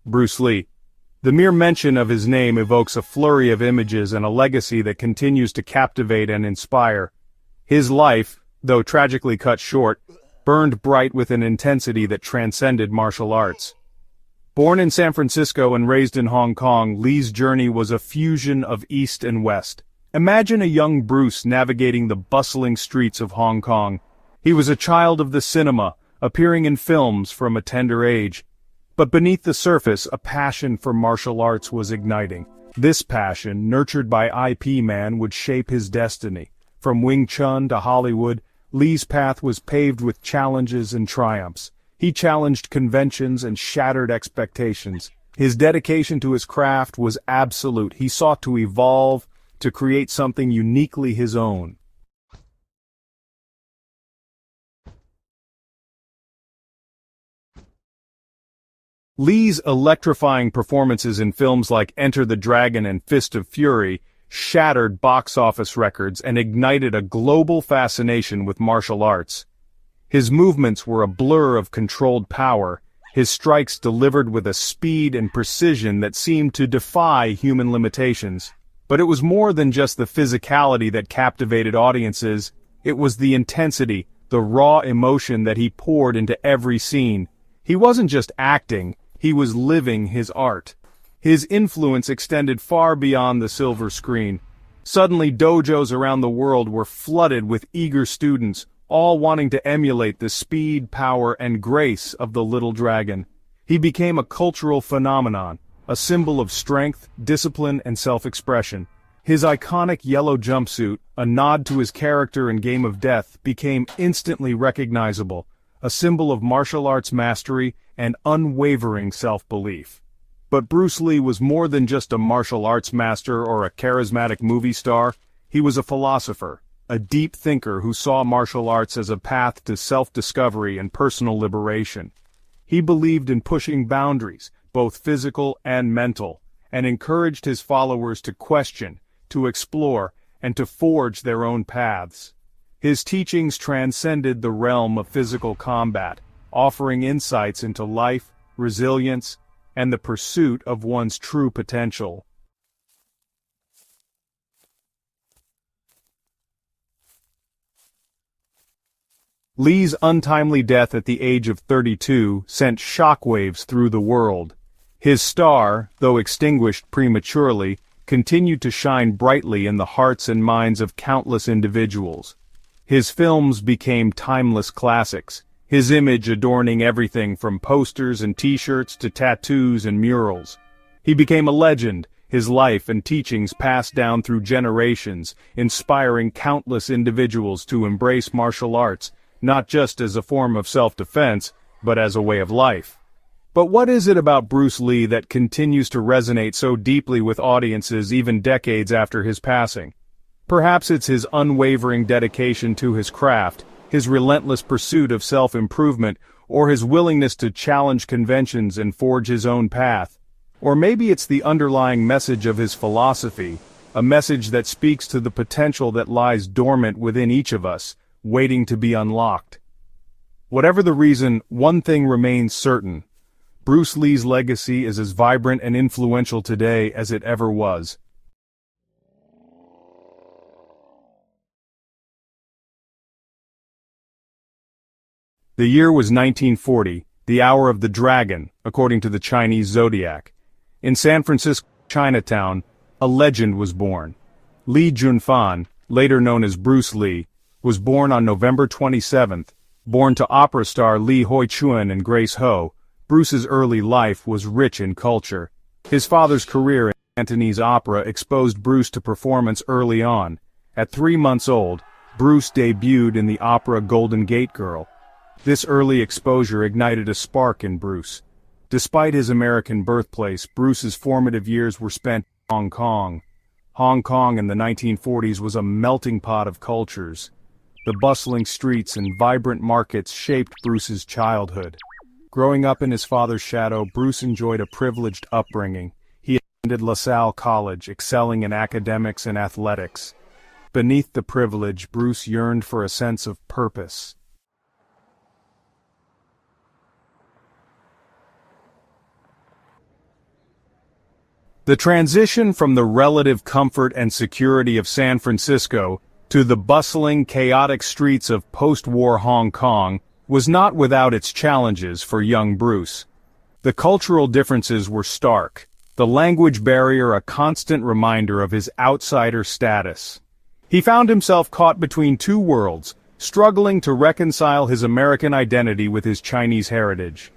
Bruce Lee. The mere mention of his name evokes a flurry of images and a legacy that continues to captivate and inspire. His life, though tragically cut short, burned bright with an intensity that transcended martial arts. Born in San Francisco and raised in Hong Kong, Lee's journey was a fusion of East and West. Imagine a young Bruce navigating the bustling streets of Hong Kong. He was a child of the cinema, appearing in films from a tender age. But beneath the surface, a passion for martial arts was igniting. This passion, nurtured by IP Man, would shape his destiny. From Wing Chun to Hollywood, Lee's path was paved with challenges and triumphs. He challenged conventions and shattered expectations. His dedication to his craft was absolute. He sought to evolve, to create something uniquely his own. Lee's electrifying performances in films like Enter the Dragon and Fist of Fury shattered box office records and ignited a global fascination with martial arts. His movements were a blur of controlled power, his strikes delivered with a speed and precision that seemed to defy human limitations. But it was more than just the physicality that captivated audiences, it was the intensity, the raw emotion that he poured into every scene. He wasn't just acting, he was living his art. His influence extended far beyond the silver screen. Suddenly dojos around the world were flooded with eager students, all wanting to emulate the speed, power, and grace of the little dragon. He became a cultural phenomenon, a symbol of strength, discipline, and self-expression. His iconic yellow jumpsuit, a nod to his character in Game of Death, became instantly recognizable, a symbol of martial arts mastery and unwavering self-belief. But Bruce Lee was more than just a martial arts master or a charismatic movie star. He was a philosopher, a deep thinker who saw martial arts as a path to self-discovery and personal liberation. He believed in pushing boundaries, both physical and mental, and encouraged his followers to question, to explore, and to forge their own paths. His teachings transcended the realm of physical combat, offering insights into life, resilience, and the pursuit of one's true potential. Lee's untimely death at the age of 32 sent shockwaves through the world. His star, though extinguished prematurely, continued to shine brightly in the hearts and minds of countless individuals. His films became timeless classics, his image adorning everything from posters and t-shirts to tattoos and murals. He became a legend, his life and teachings passed down through generations, inspiring countless individuals to embrace martial arts, not just as a form of self-defense, but as a way of life. But what is it about Bruce Lee that continues to resonate so deeply with audiences even decades after his passing? Perhaps it's his unwavering dedication to his craft, his relentless pursuit of self-improvement, or his willingness to challenge conventions and forge his own path. Or maybe it's the underlying message of his philosophy, a message that speaks to the potential that lies dormant within each of us, waiting to be unlocked. Whatever the reason, one thing remains certain. Bruce Lee's legacy is as vibrant and influential today as it ever was. The year was 1940, the hour of the dragon, according to the Chinese zodiac. In San Francisco, Chinatown, a legend was born. Li Junfan, later known as Bruce Lee, was born on November 27th. Born to opera star Li Hoi-chuen and Grace Ho, Bruce's early life was rich in culture. His father's career in Cantonese opera exposed Bruce to performance early on. At 3 months old, Bruce debuted in the opera Golden Gate Girl. This early exposure ignited a spark in Bruce. Despite his American birthplace, Bruce's formative years were spent in Hong Kong. Hong Kong in the 1940s was a melting pot of cultures. The bustling streets and vibrant markets shaped Bruce's childhood. Growing up in his father's shadow, Bruce enjoyed a privileged upbringing. He attended LaSalle College, excelling in academics and athletics. Beneath the privilege, Bruce yearned for a sense of purpose. The transition from the relative comfort and security of San Francisco to the bustling, chaotic streets of post-war Hong Kong was not without its challenges for young Bruce. The cultural differences were stark, the language barrier a constant reminder of his outsider status. He found himself caught between two worlds, struggling to reconcile his American identity with his Chinese heritage.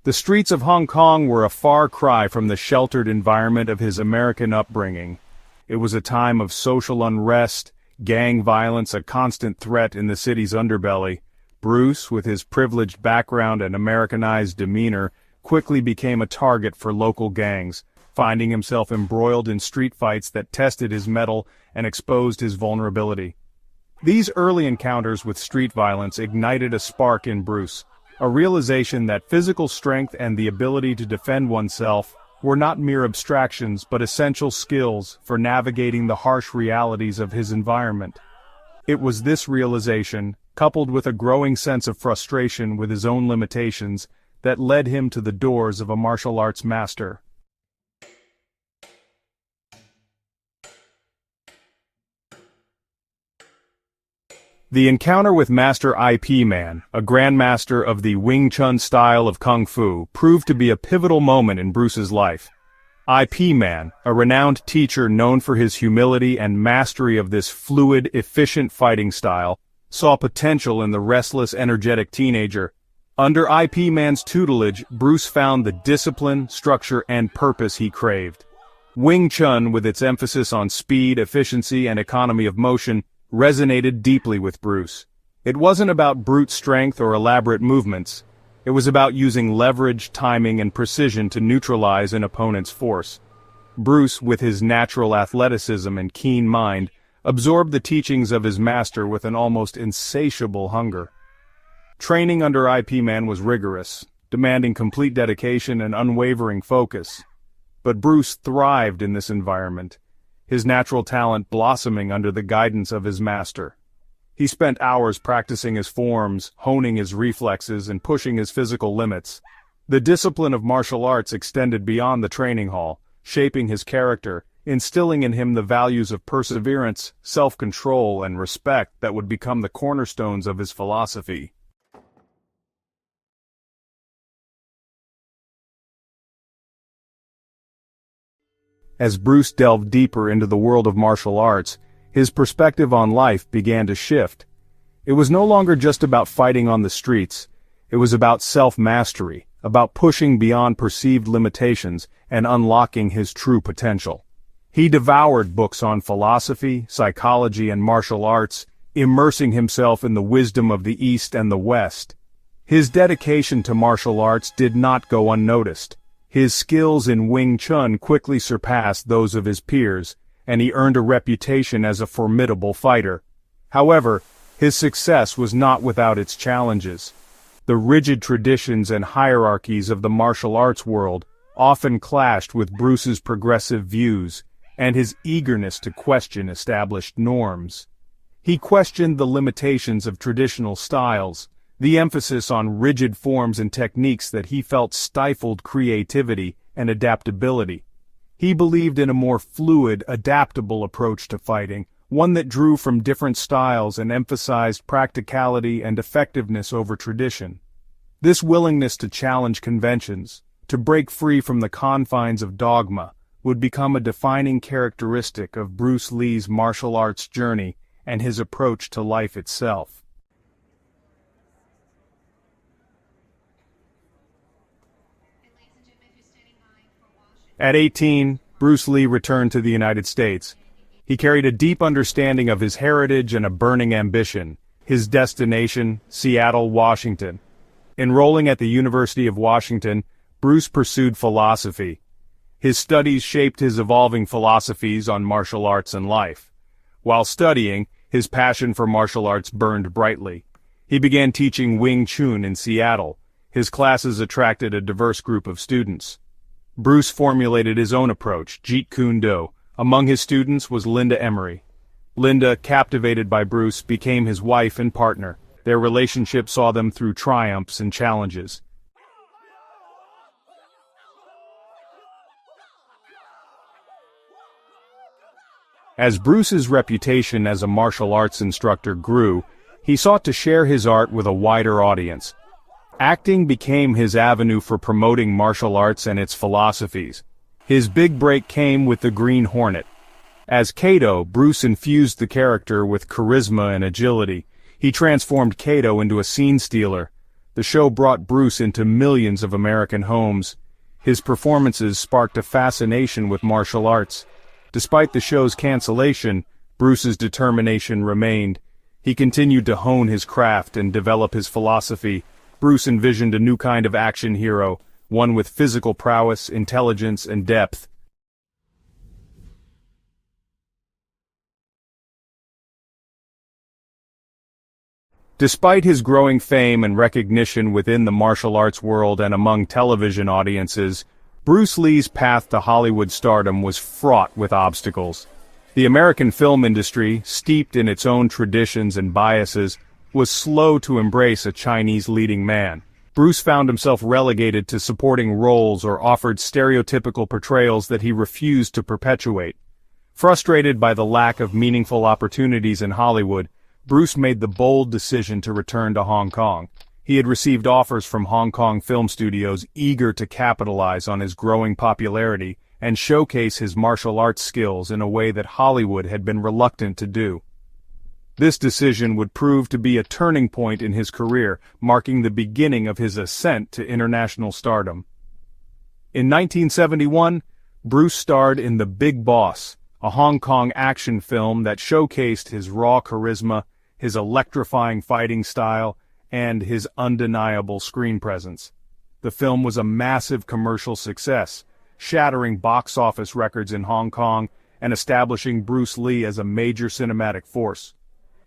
The streets of Hong Kong were a far cry from the sheltered environment of his American upbringing. It was a time of social unrest, gang violence a constant threat in the city's underbelly. Bruce, with his privileged background and Americanized demeanor, quickly became a target for local gangs, finding himself embroiled in street fights that tested his mettle and exposed his vulnerability. These early encounters with street violence ignited a spark in Bruce, a realization that physical strength and the ability to defend oneself were not mere abstractions but essential skills for navigating the harsh realities of his environment. It was this realization, coupled with a growing sense of frustration with his own limitations, that led him to the doors of a martial arts master. The encounter with Master IP Man, a grandmaster of the Wing Chun style of Kung Fu, proved to be a pivotal moment in Bruce's life. IP Man, a renowned teacher known for his humility and mastery of this fluid, efficient fighting style, saw potential in the restless, energetic teenager. Under IP Man's tutelage, Bruce found the discipline, structure, and purpose he craved. Wing Chun, with its emphasis on speed, efficiency, and economy of motion, resonated deeply with Bruce. It wasn't about brute strength or elaborate movements. It was about using leverage, timing, and precision to neutralize an opponent's force. Bruce, with his natural athleticism and keen mind, absorbed the teachings of his master with an almost insatiable hunger. Training under IP Man was rigorous, demanding complete dedication and unwavering focus. But Bruce thrived in this environment, his natural talent blossoming under the guidance of his master. He spent hours practicing his forms, honing his reflexes, and pushing his physical limits. The discipline of martial arts extended beyond the training hall, shaping his character, instilling in him the values of perseverance, self-control, and respect that would become the cornerstones of his philosophy. As Bruce delved deeper into the world of martial arts, his perspective on life began to shift. It was no longer just about fighting on the streets. It was about self-mastery, about pushing beyond perceived limitations and unlocking his true potential. He devoured books on philosophy, psychology, and martial arts, immersing himself in the wisdom of the East and the West. His dedication to martial arts did not go unnoticed. His skills in Wing Chun quickly surpassed those of his peers, and he earned a reputation as a formidable fighter. However, his success was not without its challenges. The rigid traditions and hierarchies of the martial arts world often clashed with Bruce's progressive views and his eagerness to question established norms. He questioned the limitations of traditional styles, the emphasis on rigid forms and techniques that he felt stifled creativity and adaptability. He believed in a more fluid, adaptable approach to fighting, one that drew from different styles and emphasized practicality and effectiveness over tradition. This willingness to challenge conventions, to break free from the confines of dogma, would become a defining characteristic of Bruce Lee's martial arts journey and his approach to life itself. At 18, Bruce Lee returned to the United States. He carried a deep understanding of his heritage and a burning ambition, his destination, Seattle, Washington. Enrolling at the University of Washington, Bruce pursued philosophy. His studies shaped his evolving philosophies on martial arts and life. While studying, his passion for martial arts burned brightly. He began teaching Wing Chun in Seattle. His classes attracted a diverse group of students. Bruce formulated his own approach, Jeet Kune. Among his students was Linda Emery. Linda, captivated by Bruce, became his wife and partner. Their relationship saw them through triumphs and challenges. As Bruce's reputation as a martial arts instructor grew, he sought to share his art with a wider audience. Acting became his avenue for promoting martial arts and its philosophies. His big break came with the Green Hornet. As Kato, Bruce infused the character with charisma and agility. He transformed Kato into a scene stealer. The show brought Bruce into millions of American homes. His performances sparked a fascination with martial arts. Despite the show's cancellation, Bruce's determination remained. He continued to hone his craft and develop his philosophy. Bruce envisioned a new kind of action hero, one with physical prowess, intelligence, and depth. Despite his growing fame and recognition within the martial arts world and among television audiences, Bruce Lee's path to Hollywood stardom was fraught with obstacles. The American film industry, steeped in its own traditions and biases, was slow to embrace a Chinese leading man. Bruce found himself relegated to supporting roles or offered stereotypical portrayals that he refused to perpetuate. Frustrated by the lack of meaningful opportunities in Hollywood, Bruce made the bold decision to return to Hong Kong. He had received offers from Hong Kong film studios eager to capitalize on his growing popularity and showcase his martial arts skills in a way that Hollywood had been reluctant to do. This decision would prove to be a turning point in his career, marking the beginning of his ascent to international stardom. In 1971, Bruce starred in The Big Boss, a Hong Kong action film that showcased his raw charisma, his electrifying fighting style, and his undeniable screen presence. The film was a massive commercial success, shattering box office records in Hong Kong and establishing Bruce Lee as a major cinematic force.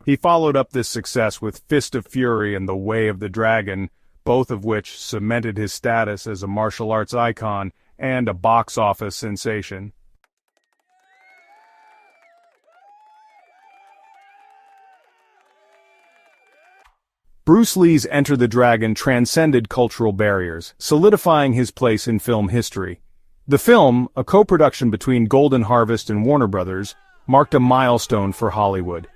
He followed up this success with Fist of Fury and The Way of the Dragon, both of which cemented his status as a martial arts icon and a box office sensation. Bruce Lee's Enter the Dragon transcended cultural barriers, solidifying his place in film history. The film, a co-production between Golden Harvest and Warner Brothers, marked a milestone for Hollywood.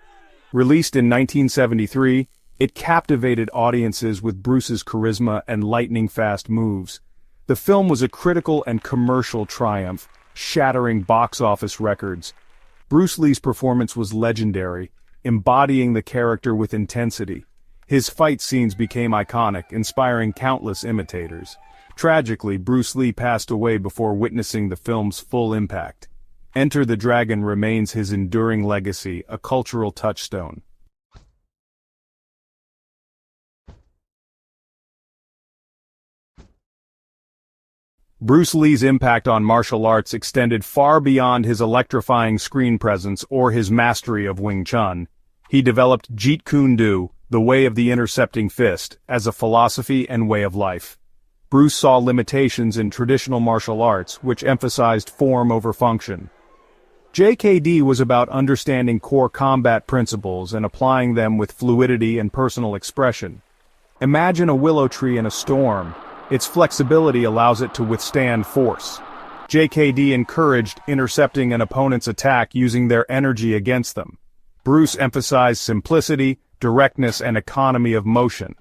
Released in 1973, it captivated audiences with Bruce's charisma and lightning-fast moves. The film was a critical and commercial triumph, shattering box office records. Bruce Lee's performance was legendary, embodying the character with intensity. His fight scenes became iconic, inspiring countless imitators. Tragically, Bruce Lee passed away before witnessing the film's full impact. Enter the Dragon remains his enduring legacy, a cultural touchstone. Bruce Lee's impact on martial arts extended far beyond his electrifying screen presence or his mastery of Wing Chun. He developed Jeet Kune Do, the way of the intercepting fist, as a philosophy and way of life. Bruce saw limitations in traditional martial arts, which emphasized form over function. JKD was about understanding core combat principles and applying them with fluidity and personal expression. Imagine a willow tree in a storm. Its flexibility allows it to withstand force. JKD encouraged intercepting an opponent's attack using their energy against them. Bruce emphasized simplicity, directness, and economy of motion.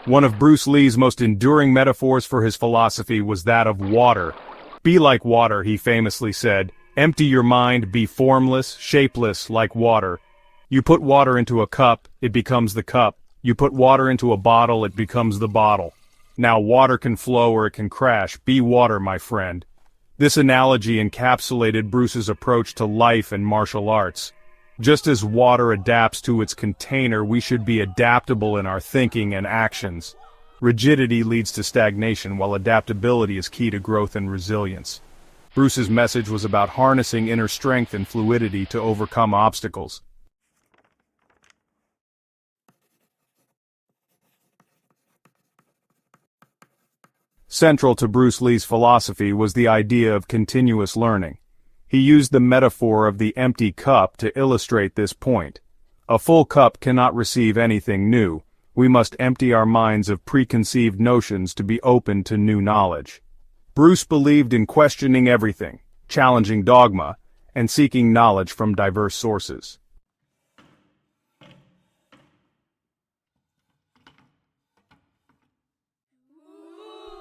One of Bruce Lee's most enduring metaphors for his philosophy was that of water. "Be like water," he famously said. "Empty your mind, be formless, shapeless, like water. You put water into a cup, it becomes the cup. You put water into a bottle, it becomes the bottle. Now water can flow or it can crash. Be water, my friend." This analogy encapsulated Bruce's approach to life and martial arts. Just as water adapts to its container, we should be adaptable in our thinking and actions. Rigidity leads to stagnation, while adaptability is key to growth and resilience. Bruce's message was about harnessing inner strength and fluidity to overcome obstacles. Central to Bruce Lee's philosophy was the idea of continuous learning. He used the metaphor of the empty cup to illustrate this point. A full cup cannot receive anything new, We must empty our minds of preconceived notions to be open to new knowledge. Bruce believed in questioning everything, challenging dogma, and seeking knowledge from diverse sources.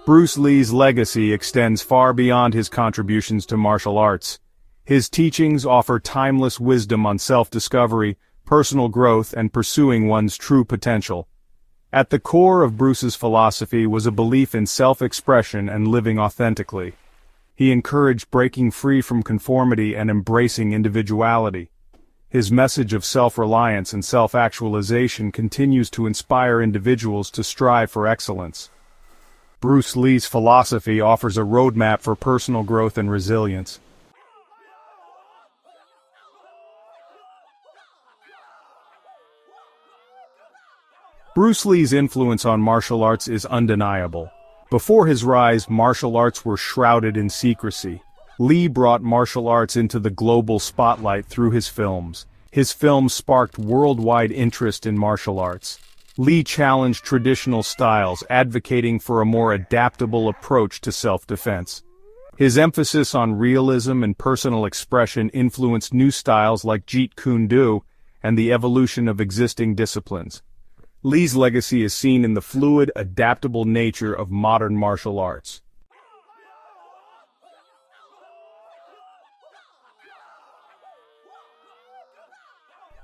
Bruce Lee's legacy extends far beyond his contributions to martial arts. His teachings offer timeless wisdom on self-discovery, personal growth, and pursuing one's true potential. At the core of Bruce's philosophy was a belief in self-expression and living authentically. He encouraged breaking free from conformity and embracing individuality. His message of self-reliance and self-actualization continues to inspire individuals to strive for excellence. Bruce Lee's philosophy offers a roadmap for personal growth and resilience. Bruce Lee's influence on martial arts is undeniable. Before his rise, martial arts were shrouded in secrecy. Lee brought martial arts into the global spotlight through his films. His films sparked worldwide interest in martial arts. Lee challenged traditional styles, advocating for a more adaptable approach to self-defense. His emphasis on realism and personal expression influenced new styles like Jeet Kune and the evolution of existing disciplines. Lee's legacy is seen in the fluid, adaptable nature of modern martial arts.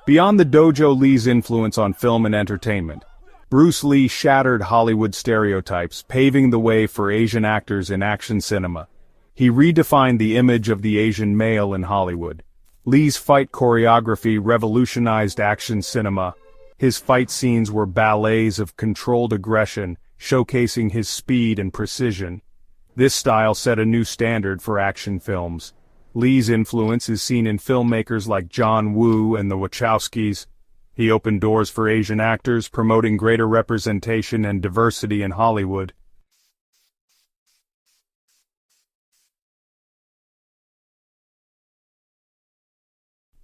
Beyond the dojo, Lee's influence on film and entertainment. Bruce Lee shattered Hollywood stereotypes, paving the way for Asian actors in action cinema. He redefined the image of the Asian male in Hollywood. Lee's fight choreography revolutionized action cinema. His fight scenes were ballets of controlled aggression, showcasing his speed and precision. This style set a new standard for action films. Lee's influence is seen in filmmakers like John Woo and the Wachowskis. He opened doors for Asian actors, promoting greater representation and diversity in Hollywood.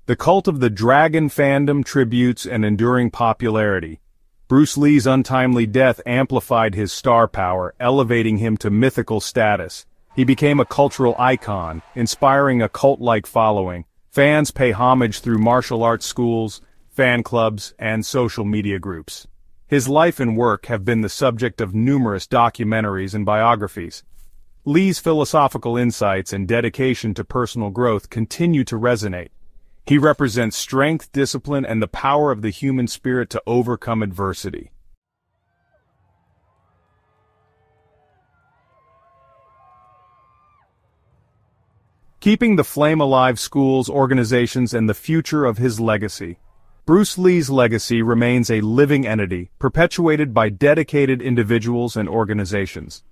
The cult of the Dragon fandom tributes an enduring popularity. Bruce Lee's untimely death amplified his star power, elevating him to mythical status. He became a cultural icon, inspiring a cult-like following. Fans pay homage through martial arts schools, fan clubs, and social media groups. His life and work have been the subject of numerous documentaries and biographies. Lee's philosophical insights and dedication to personal growth continue to resonate. He represents strength, discipline, and the power of the human spirit to overcome adversity. Keeping the flame alive, schools, organizations, and the future of his legacy. Bruce Lee's legacy remains a living entity, perpetuated by dedicated individuals and organizations.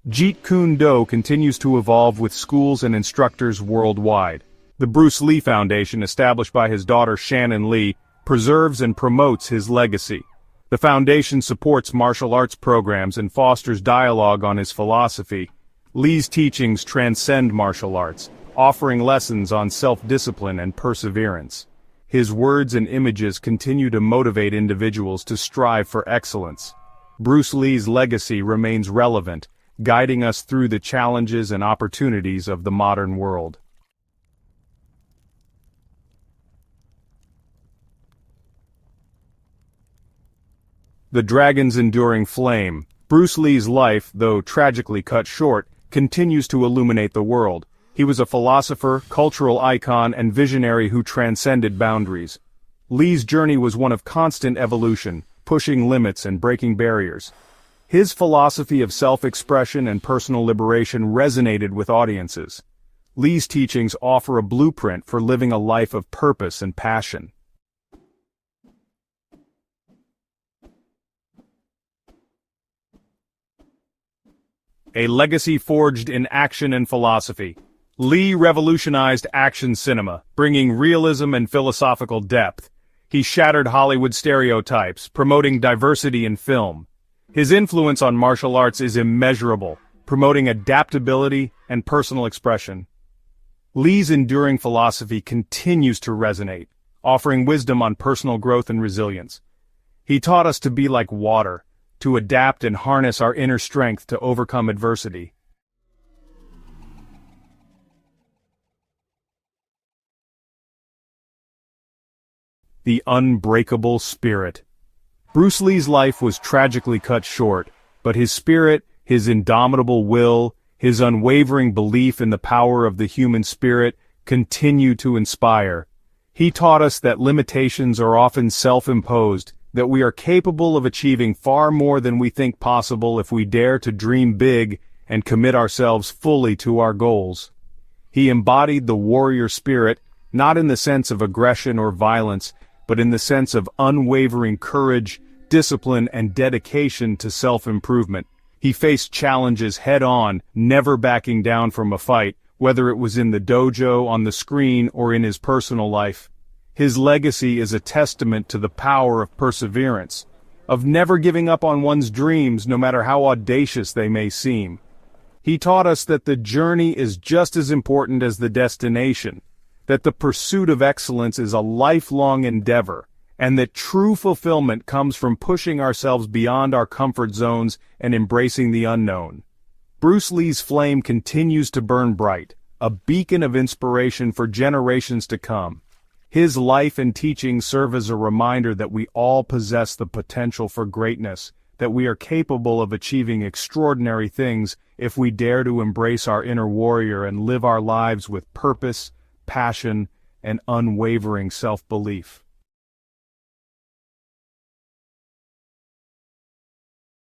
Jeet Kune Do continues to evolve with schools and instructors worldwide. The Bruce Lee Foundation, established by his daughter Shannon Lee, preserves and promotes his legacy. The foundation supports martial arts programs and fosters dialogue on his philosophy. Lee's teachings transcend martial arts, offering lessons on self-discipline and perseverance. His words and images continue to motivate individuals to strive for excellence. Bruce Lee's legacy remains relevant, guiding us through the challenges and opportunities of the modern world. The Dragon's enduring flame. Bruce Lee's life, though tragically cut short, continues to illuminate the world. He was a philosopher, cultural icon, and visionary who transcended boundaries. Lee's journey was one of constant evolution, pushing limits and breaking barriers. His philosophy of self-expression and personal liberation resonated with audiences. Lee's teachings offer a blueprint for living a life of purpose and passion. A legacy forged in action and philosophy. Lee revolutionized action cinema, bringing realism and philosophical depth. He shattered Hollywood stereotypes, promoting diversity in film. His influence on martial arts is immeasurable, promoting adaptability and personal expression. Lee's enduring philosophy continues to resonate, offering wisdom on personal growth and resilience. He taught us to be like water, to adapt and harness our inner strength to overcome adversity. The Unbreakable Spirit. Bruce Lee's life was tragically cut short, but his spirit, his indomitable will, his unwavering belief in the power of the human spirit continue to inspire. He taught us that limitations are often self-imposed, that we are capable of achieving far more than we think possible if we dare to dream big and commit ourselves fully to our goals. He embodied the warrior spirit, not in the sense of aggression or violence, but in the sense of unwavering courage, discipline, and dedication to self-improvement. He faced challenges head-on, never backing down from a fight, whether it was in the dojo, on the screen, or in his personal life. His legacy is a testament to the power of perseverance, of never giving up on one's dreams no matter how audacious they may seem. He taught us that the journey is just as important as the destination, that the pursuit of excellence is a lifelong endeavor, and that true fulfillment comes from pushing ourselves beyond our comfort zones and embracing the unknown. Bruce Lee's flame continues to burn bright, a beacon of inspiration for generations to come. His life and teachings serve as a reminder that we all possess the potential for greatness, that we are capable of achieving extraordinary things if we dare to embrace our inner warrior and live our lives with purpose, passion, and unwavering self-belief.